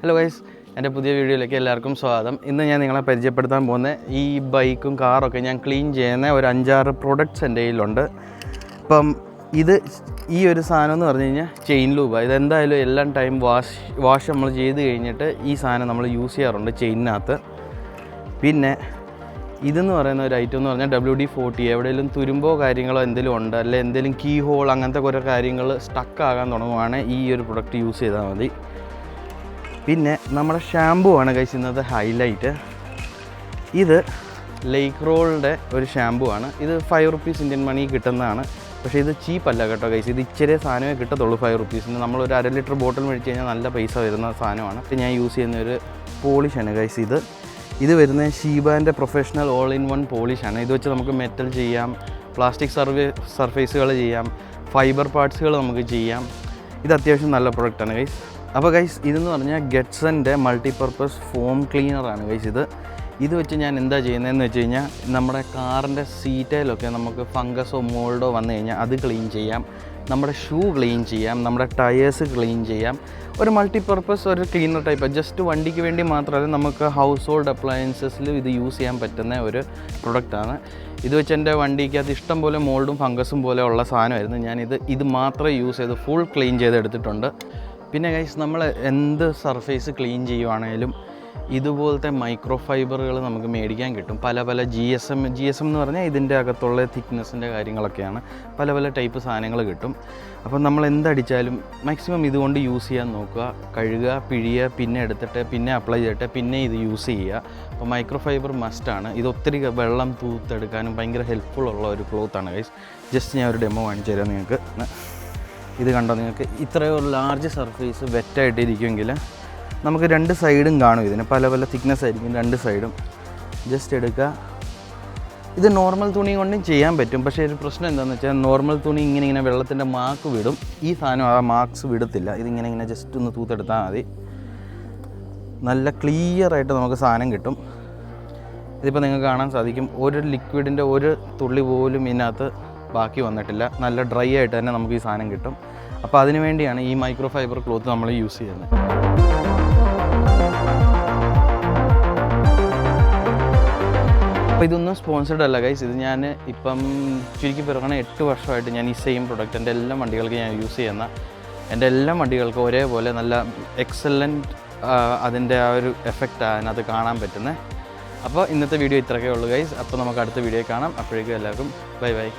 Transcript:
Hello guys, എൻ്റെ പുതിയ വീഡിയോയിലേക്ക് എല്ലാവർക്കും സ്വാഗതം. ഇന്ന് ഞാൻ നിങ്ങളെ പരിചയപ്പെടുത്താൻ പോകുന്ന ഈ ബൈക്കും കാറൊക്കെ ഞാൻ ക്ലീൻ ചെയ്യുന്ന ഒരു 5-6 പ്രൊഡക്ട്സ് എൻ്റെ കയ്യിലുണ്ട്. അപ്പം ഈ ഒരു സാധനം എന്ന് പറഞ്ഞു കഴിഞ്ഞാൽ ചെയിൻ ലൂബാണ്. ഇതെന്തായാലും എല്ലാം ടൈം വാഷ് നമ്മൾ ചെയ്ത് കഴിഞ്ഞിട്ട് ഈ സാധനം നമ്മൾ യൂസ് ചെയ്യാറുണ്ട് ചെയിനിനകത്ത്. പിന്നെ ഇതെന്ന് പറയുന്ന ഒരു ഐറ്റം എന്ന് പറഞ്ഞാൽ WD-40. എവിടെയെങ്കിലും തുരുമ്പോ കാര്യങ്ങളോ എന്തെങ്കിലും ഉണ്ട്, അല്ലെങ്കിൽ എന്തെങ്കിലും കീ ഹോൾ അങ്ങനത്തെ കുറേ കാര്യങ്ങൾ സ്റ്റക്കാകാൻ തുടങ്ങുവാണെങ്കിൽ ഈ ഒരു പ്രൊഡക്റ്റ് യൂസ് ചെയ്താൽ മതി. പിന്നെ നമ്മുടെ ഷാമ്പു ആണ് ഗൈസ് ഇന്നത്തെ ഹൈലൈറ്റ്. ഇത് ലേക്ക് റോളിൻ്റെ ഒരു ഷാമ്പു ആണ്. ഇത് 5 റുപ്പീസ് ഇന്ത്യൻ മണി കിട്ടുന്നതാണ്. പക്ഷേ ഇത് ചീപ്പല്ല കേട്ടോ ഗൈസ്. ഇത് ഇച്ചിരി സാധനമേ കിട്ടത്തുള്ളൂ 5 റുപ്പീസിന്. നമ്മളൊരു 1/2 ലിറ്റർ ബോട്ടിൽ മേടിച്ച് കഴിഞ്ഞാൽ നല്ല പൈസ വരുന്ന സാധനമാണ്. ഞാൻ യൂസ് ചെയ്യുന്ന ഒരു പോളിഷാണ് ഗൈസ്. ഇത് വരുന്ന ഷീബാൻ്റെ പ്രൊഫഷണൽ ഓൾ ഇൻ വൺ പോളിഷാണ്. ഇത് വെച്ച് നമുക്ക് മെറ്റൽ ചെയ്യാം, പ്ലാസ്റ്റിക് സർഫേസുകൾ ചെയ്യാം, ഫൈബർ പാർട്സുകൾ നമുക്ക് ചെയ്യാം. ഇത് അത്യാവശ്യം നല്ല പ്രൊഡക്റ്റാണ് ഗൈസ്. അപ്പോൾ ഗൈസ് ഇതെന്ന് പറഞ്ഞാൽ ഗെറ്റ്സൻ്റെ മൾട്ടിപർപ്പസ് ഫോം ക്ലീനറാണ് ഗൈസ്. ഇത് വെച്ച് ഞാൻ എന്താ ചെയ്യുന്നതെന്ന് വെച്ച് കഴിഞ്ഞാൽ നമ്മുടെ കാറിൻ്റെ സീറ്റയിലൊക്കെ നമുക്ക് ഫംഗസോ മോൾഡോ വന്നു കഴിഞ്ഞാൽ അത് ക്ലീൻ ചെയ്യാം, നമ്മുടെ ഷൂ ക്ലീൻ ചെയ്യാം, നമ്മുടെ ടയേഴ്സ് ക്ലീൻ ചെയ്യാം. ഒരു മൾട്ടിപർപ്പസ് ഒരു ക്ലീനർ ടൈപ്പ്. ജസ്റ്റ് വണ്ടിക്ക് വേണ്ടി മാത്രമല്ല, നമുക്ക് ഹൗസ് ഹോൾഡ് അപ്ലയൻസസിലും ഇത് യൂസ് ചെയ്യാൻ പറ്റുന്ന ഒരു പ്രൊഡക്റ്റാണ്. ഇത് വെച്ച് എൻ്റെ വണ്ടിക്കകത്ത് ഇഷ്ടം പോലെ മോൾഡും ഫംഗസും പോലെ ഉള്ള സാധനമായിരുന്നു. ഇത് മാത്രമേ യൂസ് ചെയ്ത് ഫുൾ ക്ലീൻ ചെയ്തെടുത്തിട്ടുണ്ട്. പിന്നെ ഗൈസ് നമ്മൾ എന്ത് സർഫേസ് ക്ലീൻ ചെയ്യുവാണെങ്കിലും ഇതുപോലത്തെ മൈക്രോ ഫൈബറുകൾ നമുക്ക് മേടിക്കാൻ കിട്ടും. പല GSM എന്ന് പറഞ്ഞാൽ ഇതിൻ്റെ അകത്തുള്ള തിക്നെസ്സിൻ്റെ കാര്യങ്ങളൊക്കെയാണ്. പല ടൈപ്പ് സാധനങ്ങൾ കിട്ടും. അപ്പം നമ്മൾ എന്തടിച്ചാലും മാക്സിമം ഇതുകൊണ്ട് യൂസ് ചെയ്യാൻ നോക്കുക. കഴുകുക, പിഴിയുക, പിന്നെ എടുത്തിട്ട് പിന്നെ അപ്ലൈ ചെയ്തിട്ട് പിന്നെ ഇത് യൂസ് ചെയ്യുക. അപ്പോൾ മൈക്രോ ഫൈബർ മസ്റ്റാണ്. ഇത് ഒത്തിരി വെള്ളം തൂത്തെടുക്കാനും ഭയങ്കര ഹെൽപ്ഫുൾ ഒരു ക്ലോത്താണ് ഗൈസ്. ജസ്റ്റ് ഞാൻ ഒരു ഡെമോ കാണിച്ചു തരാം നിങ്ങൾക്ക്. ഇത് കണ്ടോ, നിങ്ങൾക്ക് ഇത്രയോ ലാർജ് സർഫേസ് വെറ്റായിട്ടിരിക്കുമെങ്കിൽ നമുക്ക് 2 സൈഡും കാണും. ഇതിന് പല തിക്നെസ് ആയിരിക്കും 2 സൈഡും. ജസ്റ്റ് എടുക്കുക. ഇത് നോർമൽ തുണി കൊണ്ടും ചെയ്യാൻ പറ്റും. പക്ഷേ ഒരു പ്രശ്നം എന്താണെന്ന് വെച്ചാൽ നോർമൽ തുണി ഇങ്ങനെ വെള്ളത്തിൻ്റെ മാർക്ക് വിടും. ഈ സാധനം ആ മാർക്സ് വിടത്തില്ല. ഇതിങ്ങനെ ജസ്റ്റ് ഒന്ന് തൂത്തെടുത്താൽ മതി. നല്ല ക്ലിയറായിട്ട് നമുക്ക് സാധനം കിട്ടും. ഇതിപ്പോൾ നിങ്ങൾക്ക് കാണാൻ സാധിക്കും, ഒരു ലിക്വിഡിൻ്റെ ഒരു തുള്ളി പോലും ഇതിനകത്ത് ബാക്കി വന്നിട്ടില്ല. നല്ല ഡ്രൈ ആയിട്ട് തന്നെ നമുക്ക് ഈ സാധനം കിട്ടും. അപ്പോൾ അതിന് വേണ്ടിയാണ് ഈ മൈക്രോ ഫൈബർ ക്ലോത്ത് നമ്മൾ യൂസ് ചെയ്യുന്നത്. അപ്പോൾ ഇതൊന്നും സ്പോൺസർഡ് അല്ല ഗൈസ്. ഇത് ഞാൻ ഇപ്പം ചുരുക്കി പറയുകയാണെങ്കിൽ 8 വർഷമായിട്ട് ഞാൻ ഈ സെയിം പ്രൊഡക്റ്റ് എൻ്റെ എല്ലാ വണ്ടികൾക്കും ഞാൻ യൂസ് ചെയ്യുന്ന, എൻ്റെ എല്ലാ വണ്ടികൾക്കും ഒരേപോലെ നല്ല എക്സലൻറ്റ് അതിൻ്റെ ആ ഒരു എഫക്റ്റ് അതിനകത്ത് കാണാൻ പറ്റുന്നത്. അപ്പോൾ ഇന്നത്തെ വീഡിയോ ഇത്രയൊക്കെ ഉള്ളൂ ഗൈസ്. അപ്പോൾ നമുക്ക് അടുത്ത വീഡിയോ കാണാം. അപ്പോഴേക്കും എല്ലാവർക്കും ബൈ.